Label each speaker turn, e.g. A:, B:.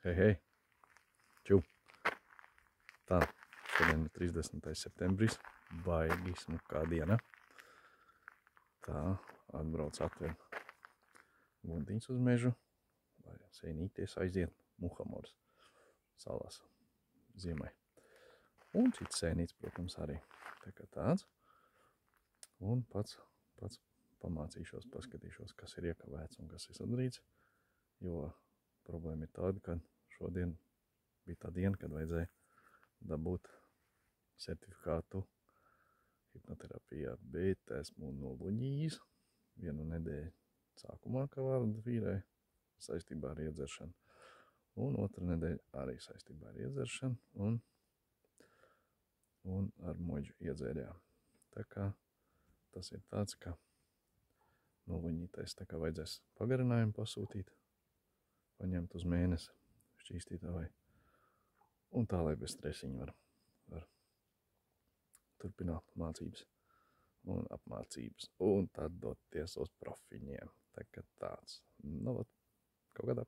A: Hei, hei! Čau! Tā, šodien ir 30. septembris, baigi smukā diena. Tā, atbrauc atver guntiņus uz mežu, lai sēnīties aiziet Muhamors salās ziemai. Un cits sēnīts, protams, arī. Tā kā tāds. Un pats pamācīšos, paskatīšos, kas ir iekavēts un kas ir sadarīts. Jo problēma ir tāda, ka šodien bija tā diena, kad vajadzēja dabūt certifikātu hipnoterapijā, bet esmu noloģījis vienu nedēļu sākumā, kā vārdu vīrēja, saistībā ar iedzeršanu. Un otru nedēļu arī saistībā ar iedzeršanu un ar moģu iedzērjām. Tā kā tas ir tāds, ka noloģītais, tā kā vajadzēs pagarinājumu pasūtīt, paņemt uz mēnesi šķīstītājai. Un tā, lai bez stresiņa var turpināt mācības un apmācības. Un tad doties uz profiņiem. Tā kā tāds, nu, kaut kādā